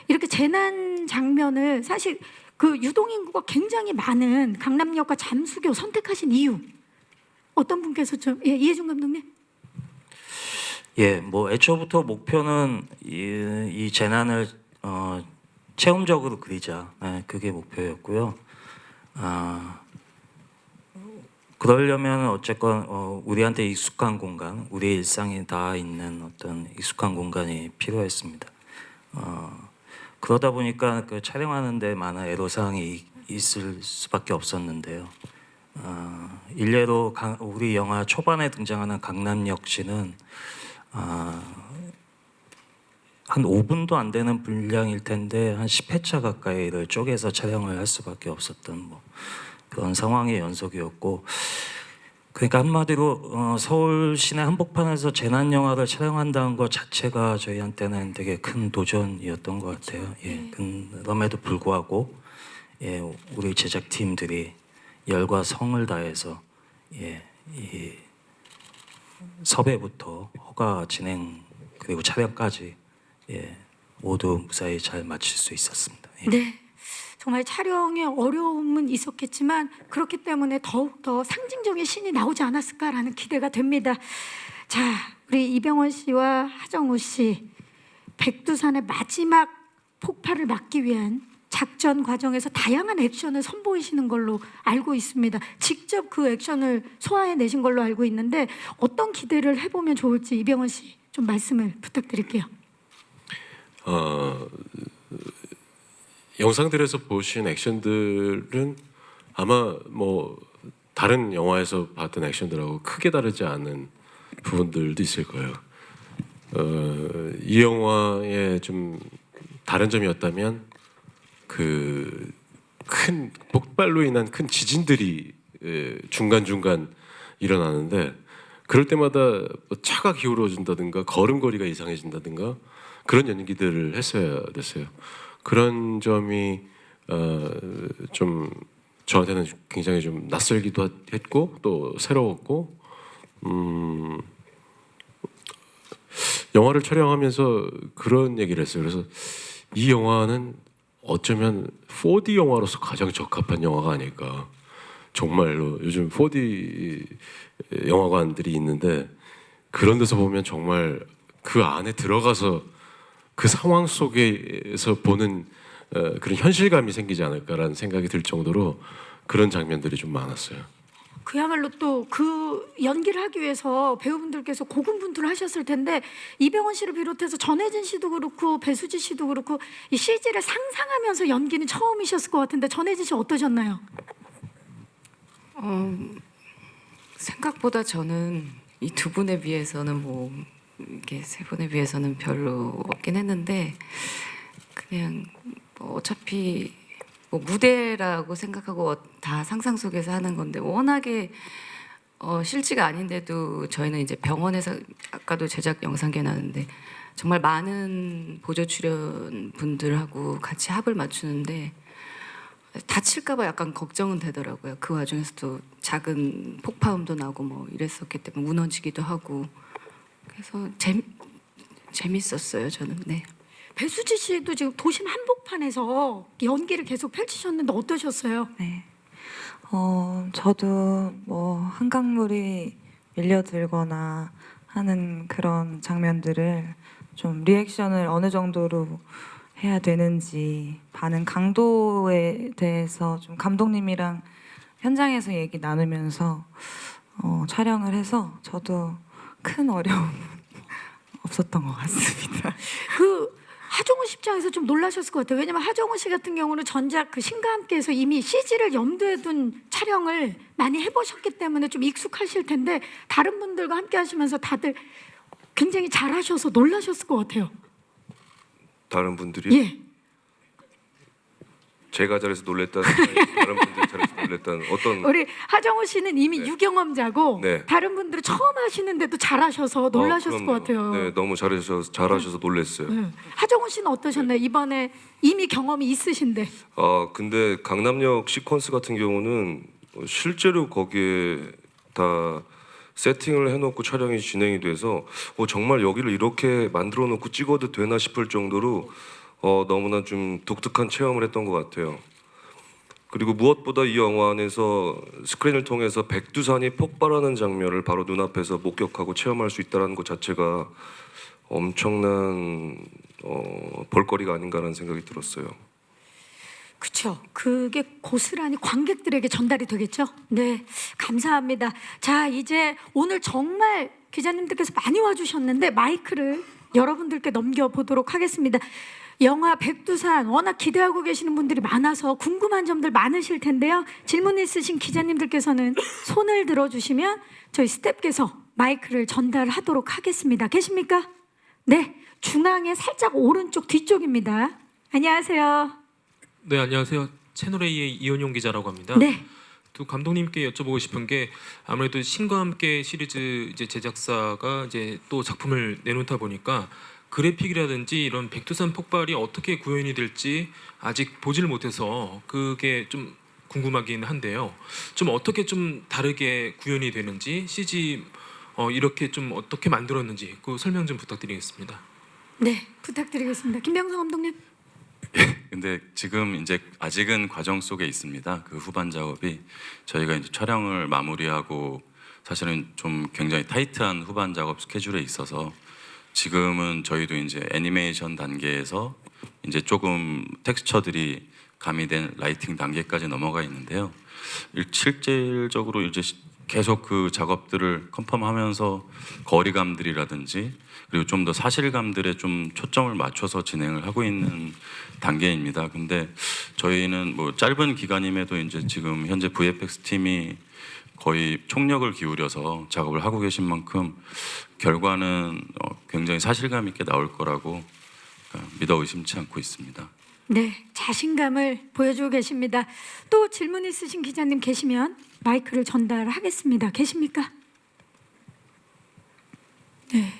이렇게 재난 장면을 사실 그 유동인구가 굉장히 많은 강남역과 잠수교 선택하신 이유 어떤 분께서 좀 이해준 감독님? 예, 뭐 애초부터 목표는 이 재난을 체험적으로 그리자. 그게 목표였고요. 그러려면 어쨌건 우리한테 익숙한 공간, 우리의 일상에 닿아 있는 어떤 익숙한 공간이 필요했습니다. 그러다 보니까 그 촬영하는데 많은 애로사항이 있을 수밖에 없었는데요. 일례로 우리 영화 초반에 등장하는 강남역시는 한 5분도 안 되는 분량일 텐데 한 10회차 가까이를 쪼개서 촬영을 할 수밖에 없었던 뭐 그런 상황의 연속이었고, 그러니까 한마디로 서울 시내 한복판에서 재난 영화를 촬영한다는 것 자체가 저희한테는 되게 큰 도전이었던 것 같아요. 예, 그럼에도 불구하고 예, 우리 제작팀들이 열과 성을 다해서 예, 이 섭외부터 허가 진행 그리고 촬영까지 예, 모두 무사히 잘 마칠 수 있었습니다. 예. 네, 정말 촬영에 어려움은 있었겠지만 그렇기 때문에 더욱더 상징적인 신이 나오지 않았을까라는 기대가 됩니다. 자, 우리 이병헌 씨와 하정우 씨 백두산의 마지막 폭발을 막기 위한 작전 과정에서 다양한 액션을 선보이시는 걸로 알고 있습니다. 직접 그 액션을 소화해내신 걸로 알고 있는데 어떤 기대를 해보면 좋을지 이병헌 씨 좀 말씀을 부탁드릴게요. 영상들에서 보신 액션들은 아마 뭐 다른 영화에서 봤던 액션들하고 크게 다르지 않은 부분들도 있을 거예요. 이 영화의 좀 다른 점이었다면 그 큰 폭발로 인한 큰 지진들이 중간중간 일어나는데 그럴 때마다 뭐 차가 기울어진다든가 걸음걸이가 이상해진다든가 그런 연기들을 했어야 됐어요. 그런 점이 좀 저한테는 굉장히 좀 낯설기도 했고 또 새로웠고 영화를 촬영하면서 그런 얘기를 했어요. 그래서 이 영화는 어쩌면 4D 영화로서 가장 적합한 영화가 아닐까. 정말로 요즘 4D 영화관들이 있는데 그런 데서 보면 정말 그 안에 들어가서 그 상황 속에서 보는 그런 현실감이 생기지 않을까라는 생각이 들 정도로 그런 장면들이 좀 많았어요. 그야말로 또 그 연기를 하기 위해서 배우분들께서 고군분투를 하셨을 텐데 이병헌 씨를 비롯해서 전혜진 씨도 그렇고 배수지 씨도 그렇고 이 CG를 상상하면서 연기는 처음이셨을 것 같은데 전혜진 씨 어떠셨나요? 생각보다 저는 이 두 분에 비해서는 뭐 이게 세 분에 비해서는 별로 없긴 했는데 그냥 뭐 어차피 뭐 무대라고 생각하고 다 상상 속에서 하는 건데 워낙에 실지가 아닌데도 저희는 이제 병원에서 아까도 제작 영상계 나는데 정말 많은 보조 출연 분들하고 같이 합을 맞추는데 다칠까봐 약간 걱정은 되더라고요. 그 와중에서도 작은 폭파음도 나고 뭐 이랬었기 때문에 무너지기도 하고 그래서 재밌었어요 저는. 네. 배수지 씨도 지금 도심 한복판에서 연기를 계속 펼치셨는데 어떠셨어요? 네. 저도 뭐 한강물이 밀려들거나 하는 그런 장면들을 좀 리액션을 어느 정도로 해야 되는지 반응 강도에 대해서 좀 감독님이랑 현장에서 얘기 나누면서 촬영을 해서 저도 큰 어려움 없었던 것 같습니다. 그 하정우 씨 입장에서 좀 놀라셨을 것 같아요. 왜냐면 하정우 씨 같은 경우는 전작 그 신과 함께해서 이미 CG를 염두에 둔 촬영을 많이 해보셨기 때문에 좀 익숙하실 텐데 다른 분들과 함께 하시면서 다들 굉장히 잘하셔서 놀라셨을 것 같아요. 다른 분들이 예. 제가 잘해서 놀랬다는 다른 분들이 잘해서 놀랬다는 어떤 우리 하정우 씨는 이미 유경험자고 네. 다른 분들은 처음 하시는데도 잘하셔서 놀라셨을 것 같아요. 네, 너무 잘하셔서 놀랬어요. 네. 하정우 씨는 어떠셨나요? 이번에 이미 경험이 있으신데. 근데 강남역 시퀀스 같은 경우는 실제로 거기에 다 세팅을 해놓고 촬영이 진행이 돼서 정말 여기를 이렇게 만들어 놓고 찍어도 되나 싶을 정도로 너무나 좀 독특한 체험을 했던 것 같아요. 그리고 무엇보다 이 영화 안에서 스크린을 통해서 백두산이 폭발하는 장면을 바로 눈앞에서 목격하고 체험할 수 있다는 것 자체가 엄청난 볼거리가 아닌가라는 생각이 들었어요. 그렇죠. 그게 고스란히 관객들에게 전달이 되겠죠. 네, 감사합니다. 자, 이제 오늘 정말 기자님들께서 많이 와주셨는데 마이크를 여러분들께 넘겨보도록 하겠습니다. 영화 백두산 워낙 기대하고 계시는 분들이 많아서 궁금한 점들 많으실 텐데요. 질문 있으신 기자님들께서는 손을 들어주시면 저희 스태프께서 마이크를 전달하도록 하겠습니다. 계십니까? 네, 중앙에 살짝 오른쪽 뒤쪽입니다. 안녕하세요. 네, 안녕하세요. 채널A의 이현용 기자라고 합니다. 네. 또 감독님께 여쭤보고 싶은 게 아무래도 신과 함께 시리즈 이제 제작사가 이제 또 작품을 내놓다 보니까 그래픽이라든지 이런 백두산 폭발이 어떻게 구현이 될지 아직 보질 못해서 그게 좀 궁금하긴 한데요. 좀 어떻게 좀 다르게 구현이 되는지 CG 이렇게 좀 어떻게 만들었는지 그 설명 좀 부탁드리겠습니다. 네, 부탁드리겠습니다. 김병성 감독님. 근데 지금 이제 아직은 과정 속에 있습니다. 그 후반 작업이 저희가 이제 촬영을 마무리하고 사실은 좀 굉장히 타이트한 후반 작업 스케줄에 있어서 지금은 저희도 이제 애니메이션 단계에서 이제 조금 텍스처들이 가미된 라이팅 단계까지 넘어가 있는데요. 실질적으로 이제 계속 그 작업들을 컨펌하면서 거리감들이라든지 그리고 좀 더 사실감들에 좀 초점을 맞춰서 진행을 하고 있는 단계입니다. 근데 저희는 뭐 짧은 기간임에도 이제 지금 현재 VFX 팀이 거의 총력을 기울여서 작업을 하고 계신 만큼 결과는 굉장히 사실감 있게 나올 거라고 믿어 의심치 않고 있습니다. 네, 자신감을 보여주고 계십니다. 또 질문 있으신 기자님 계시면 마이크를 전달하겠습니다. 계십니까? 네,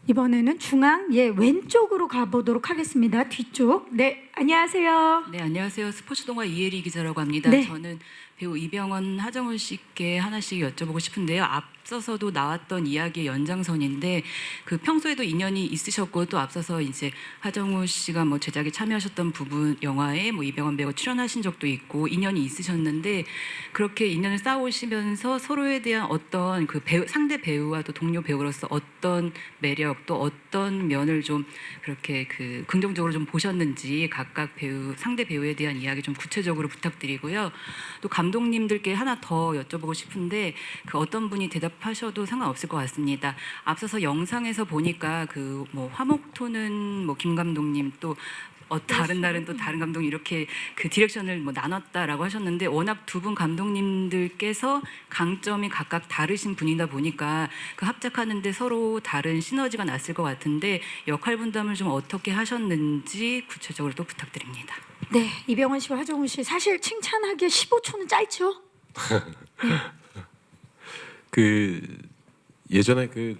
이번에는 중앙 왼쪽으로 가보도록 하겠습니다. 뒤쪽. 네, 안녕하세요. 네, 안녕하세요. 스포츠 동화 이혜리 기자라고 합니다. 네. 저는 배우 이병헌, 하정우 씨께 하나씩 여쭤보고 싶은데요. 앞서서도 나왔던 이야기의 연장선인데 그 평소에도 인연이 있으셨고 또 앞서서 이제 하정우 씨가 뭐 제작에 참여하셨던 부분 영화에 뭐 이병헌 배우가 출연하신 적도 있고 인연이 있으셨는데 그렇게 인연을 쌓아오시면서 서로에 대한 어떤 그 배우, 상대 배우와 또 동료 배우로서 어떤 매력 또 어떤 면을 좀 그렇게 그 긍정적으로 좀 보셨는지 각각 배우 상대 배우에 대한 이야기 좀 구체적으로 부탁드리고요. 또 감독님들께 하나 더 여쭤보고 싶은데 그 어떤 분이 대답하셔도 상관없을 것 같습니다. 앞서서 영상에서 보니까 그 뭐 화목토는 뭐 김 감독님 또 다른 날은 또 다른 감독 이렇게 그 디렉션을 뭐 나눴다라고 하셨는데 워낙 두 분 감독님들께서 강점이 각각 다르신 분이다 보니까 그 합작하는데 서로 다른 시너지가 났을 것 같은데 역할 분담을 좀 어떻게 하셨는지 구체적으로 또 부탁드립니다. 네, 이병헌 씨와 하정우 씨 사실 칭찬하기에 15초는 짧죠? 그 예전에 그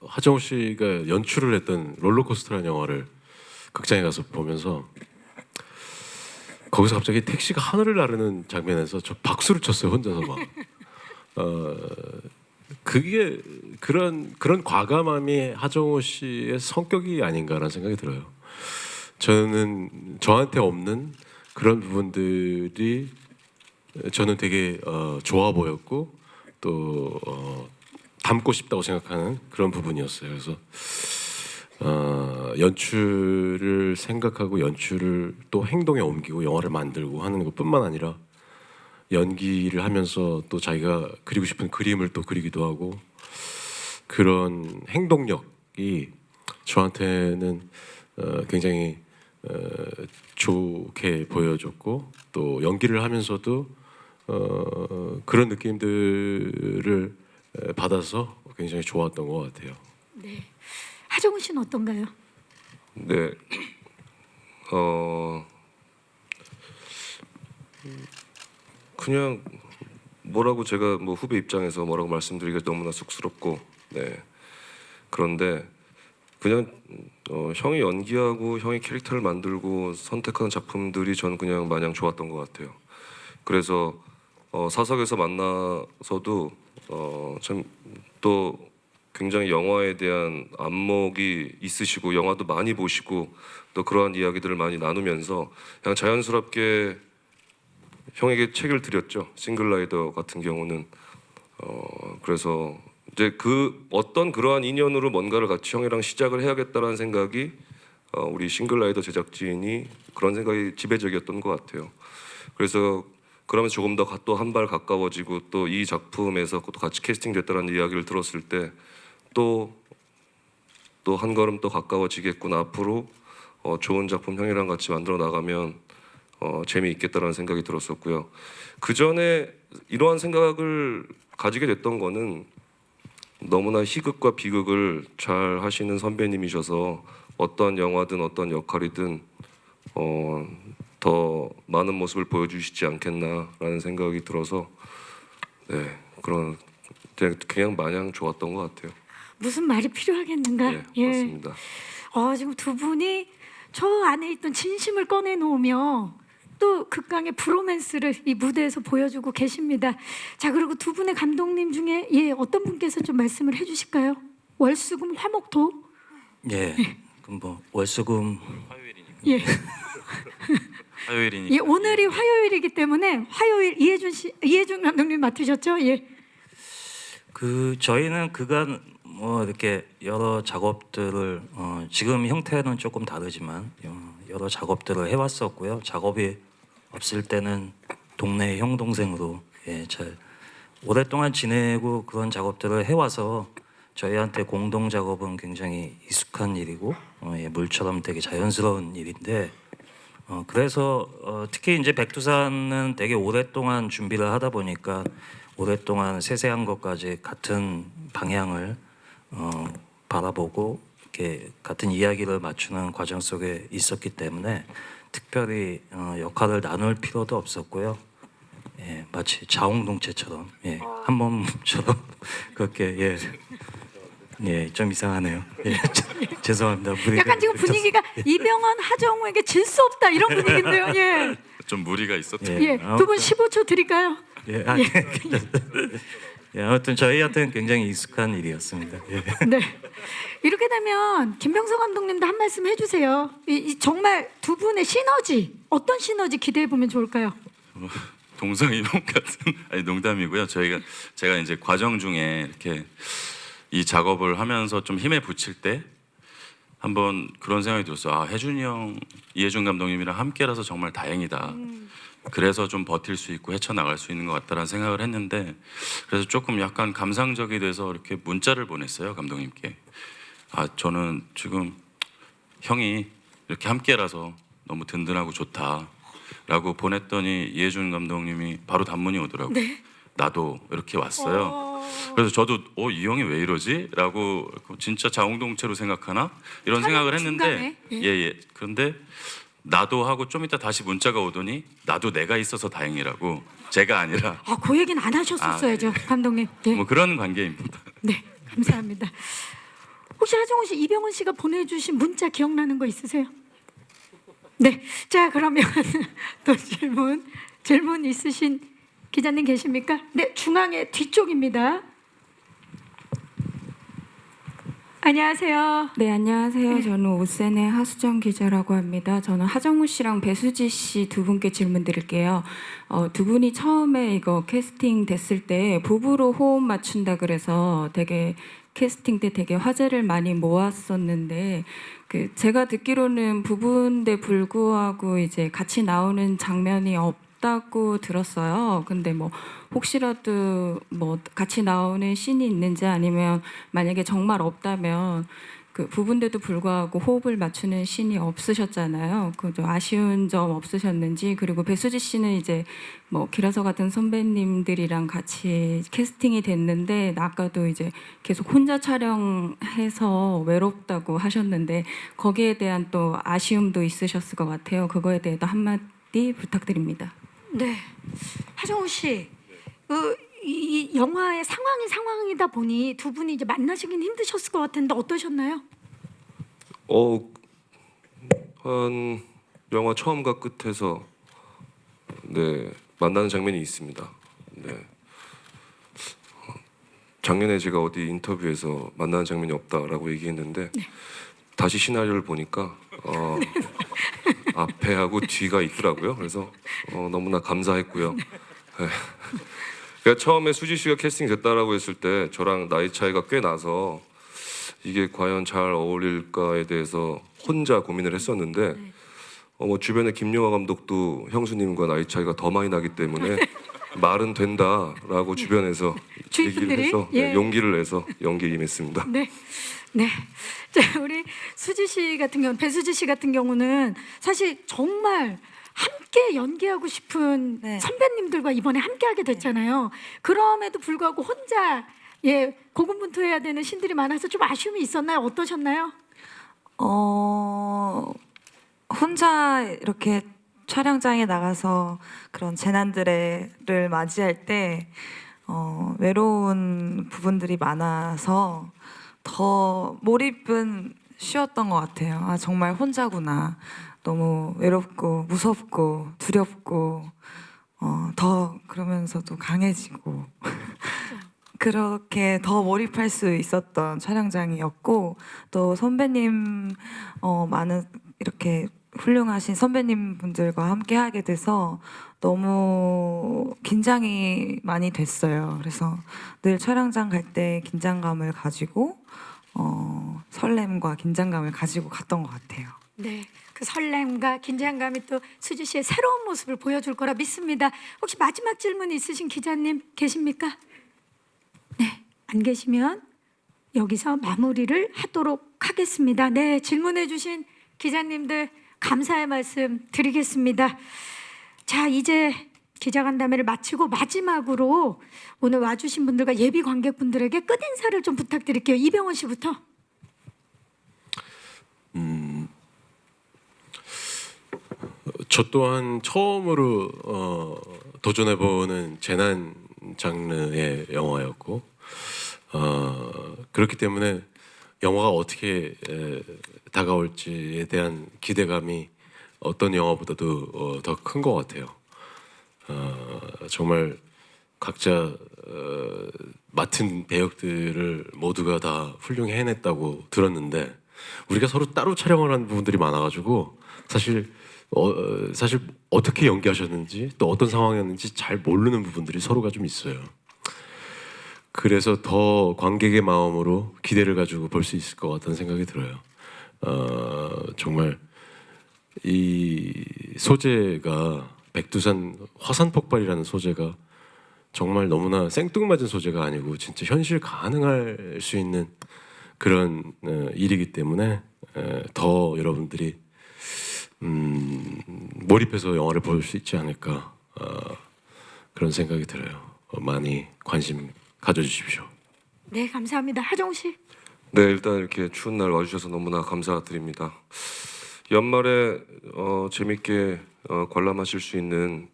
하정우 씨가 연출을 했던 롤러코스터라는 영화를 극장에 가서 보면서 거기서 갑자기 택시가 하늘을 나르는 장면에서 저 박수를 쳤어요 혼자서 막. 그게 그런 과감함이 하정우 씨의 성격이 아닌가라는 생각이 들어요. 저는 저한테 없는 그런 부분들이 저는 되게 좋아 보였고 또 담고 싶다고 생각하는 그런 부분이었어요. 그래서 연출을 생각하고 연출을 또 행동에 옮기고 영화를 만들고 하는 것뿐만 아니라 연기를 하면서 또 자기가 그리고 싶은 그림을 또 그리기도 하고 그런 행동력이 저한테는 굉장히 좋게 보여줬고 또 연기를 하면서도 그런 느낌들을 받아서 굉장히 좋았던 것 같아요. 네, 하정우 씨는 어떤가요? 네, 그냥 뭐라고 제가 뭐 후배 입장에서 뭐라고 말씀드리기가 너무나 쑥스럽고, 네. 그런데 그냥 형이 연기하고 형이 캐릭터를 만들고 선택하는 작품들이 전 그냥 마냥 좋았던 것 같아요. 그래서 사석에서 만나서도 참 또 굉장히 영화에 대한 안목이 있으시고 영화도 많이 보시고 또 그러한 이야기들을 많이 나누면서 그냥 자연스럽게 형에게 책을 드렸죠. 싱글라이더 같은 경우는 그래서 이제 그 어떤 그러한 인연으로 뭔가를 같이 형이랑 시작을 해야겠다라는 생각이 우리 싱글라이더 제작진이 그런 생각이 지배적이었던 것 같아요. 그래서 그러면 조금 더 또 한 발 가까워지고 또 이 작품에서 또 같이 캐스팅됐다는 이야기를 들었을 때 또 한 걸음 더 가까워지겠구나. 앞으로 좋은 작품 형이랑 같이 만들어 나가면 재미있겠다라는 생각이 들었었고요. 그 전에 이러한 생각을 가지게 됐던 거는 너무나 희극과 비극을 잘 하시는 선배님이셔서 어떤 영화든 어떤 역할이든 더 많은 모습을 보여주시지 않겠나라는 생각이 들어서 네 그런 그냥 마냥 좋았던 것 같아요. 무슨 말이 필요하겠는가? 네, 맞습니다. 지금 두 분이 저 안에 있던 진심을 꺼내놓으며 또 극강의 브로맨스를 이 무대에서 보여주고 계십니다. 자, 그리고 두 분의 감독님 중에 어떤 분께서 좀 말씀을 해주실까요? 월수금 화목토. 예, 그럼 뭐 월수금 예. 화요일이니까. 예, 오늘이 화요일이기 때문에 화요일 이해준 감독님 맡으셨죠? 예. 그 저희는 그간 뭐 이렇게 여러 작업들을 지금 형태는 조금 다르지만 여러 작업들을 해왔었고요. 작업이 없을 때는 동네 형 동생으로 잘 오랫동안 지내고 그런 작업들을 해와서 저희한테 공동 작업은 굉장히 익숙한 일이고 물처럼 되게 자연스러운 일인데 그래서 특히 이제 백두산은 되게 오랫동안 준비를 하다 보니까 오랫동안 세세한 것까지 같은 방향을 바라보고 이렇게 같은 이야기를 맞추는 과정 속에 있었기 때문에 특별히 역할을 나눌 필요도 없었고요. 마치 자웅동체처럼 한 몸처럼 그렇게 좀 이상하네요. 죄송합니다. 약간 지금 분위기가 이병헌, 하정우에게 질 수 없다 이런 분위기인데요. 예. 좀 무리가 있었죠. 예. 두 분 15초 드릴까요? 아무튼 저희한테는 굉장히 익숙한 일이었습니다. 네. 이렇게 되면 김병서 감독님도 한 말씀 해주세요. 이 정말 두 분의 시너지 어떤 시너지 기대해 보면 좋을까요? 동성이몽 같은 아니 농담이고요. 제가 이제 과정 중에 이렇게 이 작업을 하면서 좀 힘에 부칠 때 한번 그런 생각이 들었어요. 아, 혜준이 형, 이혜준 감독님이랑 함께라서 정말 다행이다. 그래서 좀 버틸 수 있고 헤쳐나갈 수 있는 것 같다라는 생각을 했는데 그래서 조금 약간 감상적이 돼서 이렇게 문자를 보냈어요, 감독님께. 아, 저는 지금 형이 이렇게 함께라서 너무 든든하고 좋다라고 보냈더니 이혜준 감독님이 바로 단문이 오더라고요. 네. 나도 이렇게 왔어요. 그래서 저도 이 형이 왜 이러지? 라고 진짜 자웅동체로 생각하나? 이런 생각을 했는데 중간에? 그런데 나도 하고 좀 이따 다시 문자가 오더니 나도 내가 있어서 다행이라고 제가 아니라 그 얘기는 안 하셨었어야죠, 감독님. 예. 뭐 그런 관계입니다. 네, 감사합니다. 혹시 하정우 씨, 이병헌 씨가 보내주신 문자 기억나는 거 있으세요? 네, 자 그러면 또 질문 있으신 기자님 계십니까? 네, 중앙의 뒤쪽입니다. 안녕하세요. 네, 안녕하세요. 저는 오센의 하수정 기자라고 합니다. 저는 하정우 씨랑 배수지 씨 두 분께 질문 드릴게요. 두 분이 처음에 이거 캐스팅 됐을 때 부부로 호흡 맞춘다 그래서 되게 캐스팅 때 되게 화제를 많이 모았었는데 제가 듣기로는 부부인데 불구하고 이제 같이 나오는 장면이 없다고 들었어요. 근데 뭐 혹시라도 뭐 같이 나오는 씬이 있는지 아니면 만약에 정말 없다면 그 부분인데도 불구하고 호흡을 맞추는 씬이 없으셨잖아요. 그 좀 아쉬운 점 없으셨는지, 그리고 배수지 씨는 이제 뭐 길어서 같은 선배님들이랑 같이 캐스팅이 됐는데 아까도 이제 계속 혼자 촬영해서 외롭다고 하셨는데 거기에 대한 또 아쉬움도 있으셨을 것 같아요. 그거에 대해서 한마디 부탁드립니다. 네, 하정우 씨, 이 영화의 상황이다 보니 두 분이 이제 만나시긴 힘드셨을 것 같은데 어떠셨나요? 한 영화 처음과 끝에서 만나는 장면이 있습니다. 작년에 제가 어디 인터뷰에서 만나는 장면이 없다라고 얘기했는데 다시 시나리오를 보니까 앞에하고 뒤가 있더라고요. 그래서 너무나 감사했고요. 그러니까 처음에 수지 씨가 캐스팅 됐다라고 했을 때 저랑 나이 차이가 꽤 나서 이게 과연 잘 어울릴까에 대해서 혼자 고민을 했었는데 뭐 주변에 김용화 감독도 형수님과 나이 차이가 더 많이 나기 때문에 말은 된다라고 주변에서 얘기를 해서 용기를 내서 연기에 임했습니다. 네. 자, 우리 수지 씨 같은 경우, 배수지 씨 같은 경우는 사실 정말 함께 연기하고 싶은 선배님들과 이번에 함께하게 됐잖아요. 그럼에도 불구하고 혼자 고군분투해야 되는 신들이 많아서 좀 아쉬움이 있었나요? 어떠셨나요? 혼자 이렇게 촬영장에 나가서 그런 재난들을 맞이할 때 외로운 부분들이 많아서 더 몰입은 쉬웠던 것 같아요. 아, 정말 혼자구나. 너무 외롭고 무섭고 두렵고 더 그러면서도 강해지고 그렇게 더 몰입할 수 있었던 촬영장이었고, 또 선배님 많은 이렇게 훌륭하신 선배님 분들과 함께 하게 돼서 너무 긴장이 많이 됐어요. 그래서 늘 촬영장 갈 때 긴장감을 가지고 설렘과 긴장감을 가지고 갔던 것 같아요. 네. 그 설렘과 긴장감이 또 수지 씨의 새로운 모습을 보여줄 거라 믿습니다. 혹시 마지막 질문 있으신 기자님 계십니까? 네, 안 계시면 여기서 마무리를 하도록 하겠습니다. 네, 질문해 주신 기자님들 감사의 말씀 드리겠습니다. 자, 이제 기자간담회를 마치고 마지막으로 오늘 와주신 분들과 예비 관객분들에게 끝인사를 좀 부탁드릴게요. 이병헌 씨부터. 저 또한 처음으로 도전해보는 재난 장르의 영화였고 그렇기 때문에 영화가 어떻게 다가올지에 대한 기대감이 어떤 영화보다도 더 큰 것 같아요. 정말 각자 맡은 배역들을 모두가 다 훌륭히 해냈다고 들었는데 우리가 서로 따로 촬영을 한 부분들이 많아가지고 사실 어떻게 연기하셨는지 또 어떤 상황이었는지 잘 모르는 부분들이 서로가 좀 있어요. 그래서 더 관객의 마음으로 기대를 가지고 볼 수 있을 것 같다는 생각이 들어요. 정말 이 소재가 백두산 화산 폭발이라는 소재가 정말 너무나 생뚱맞은 소재가 아니고 진짜 현실 가능할 수 있는 그런 일이기 때문에 더 여러분들이 몰입해서 영화를 볼 수 있지 않을까 그런 생각이 들어요. 많이 관심 가져주십시오. 네, 감사합니다. 하정우 씨. 네, 일단 이렇게 추운 날 와주셔서 너무나 감사드립니다. 연말에 재밌게 관람하실 수 있는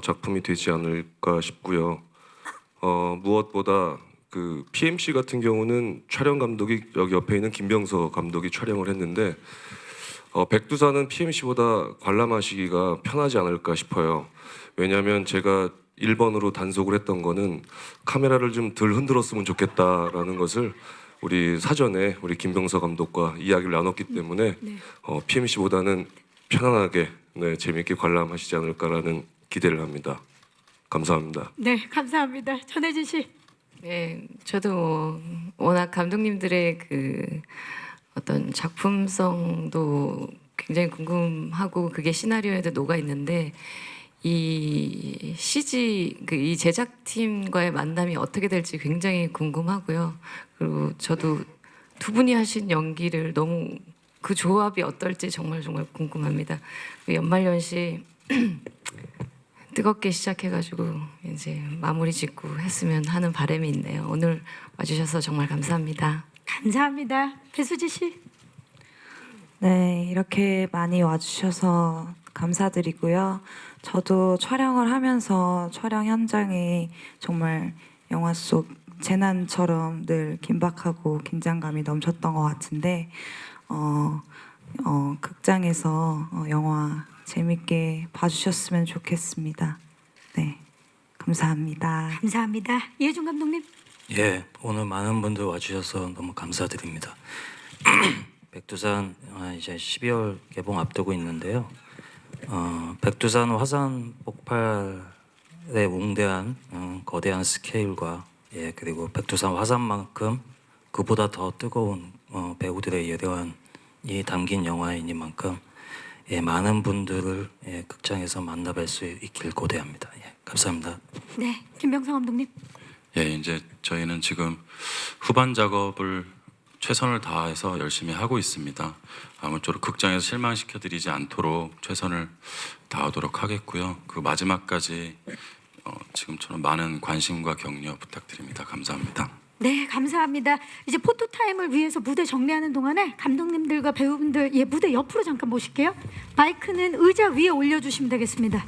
작품이 되지 않을까 싶고요. 무엇보다 그 PMC 같은 경우는 촬영 감독이 여기 옆에 있는 김병서 감독이 촬영을 했는데 백두산은 PMC보다 관람하시기가 편하지 않을까 싶어요. 왜냐하면 제가 1번으로 단속을 했던 거는 카메라를 좀 덜 흔들었으면 좋겠다라는 것을 우리 사전에 우리 김병서 감독과 이야기를 나눴기 때문에 PMC보다는 편안하게 재미있게 관람하시지 않을까라는 기대를 합니다. 감사합니다. 네, 감사합니다. 전혜진 씨. 네, 저도 워낙 감독님들의 그 어떤 작품성도 굉장히 궁금하고 그게 시나리오에도 녹아 있는데 이 CG 이 제작팀과의 만남이 어떻게 될지 굉장히 궁금하고요. 그리고 저도 두 분이 하신 연기를 너무 그 조합이 어떨지 정말 궁금합니다. 연말연시 뜨겁게 시작해가지고 이제 마무리 짓고 했으면 하는 바람이 있네요. 오늘 와주셔서 정말 감사합니다. 감사합니다. 배수지 씨. 네, 이렇게 많이 와주셔서 감사드리고요. 저도 촬영을 하면서 촬영 현장이 정말 영화 속 재난처럼 늘 긴박하고 긴장감이 넘쳤던 것 같은데 극장에서 영화 재밌게 봐주셨으면 좋겠습니다. 네, 감사합니다. 감사합니다. 이혜준 감독님. 예, 오늘 많은 분들 와주셔서 너무 감사드립니다. 백두산 이제 12월 개봉 앞두고 있는데요. 백두산 화산 폭발의 웅대한 거대한 스케일과 그리고 백두산 화산만큼 그보다 더 뜨거운 배우들의 예대환이 담긴 영화이니만큼 많은 분들을 극장에서 만나뵐 수 있길 고대합니다. 감사합니다. 네, 김병서 감독님. 예, 이제 저희는 지금 후반 작업을 최선을 다해서 열심히 하고 있습니다. 아무쪼록 극장에서 실망시켜드리지 않도록 최선을 다하도록 하겠고요. 그 마지막까지 지금처럼 많은 관심과 격려 부탁드립니다. 감사합니다. 네, 감사합니다. 이제 포토타임을 위해서 무대 정리하는 동안에 감독님들과 배우분들 무대 옆으로 잠깐 모실게요. 마이크는 의자 위에 올려주시면 되겠습니다.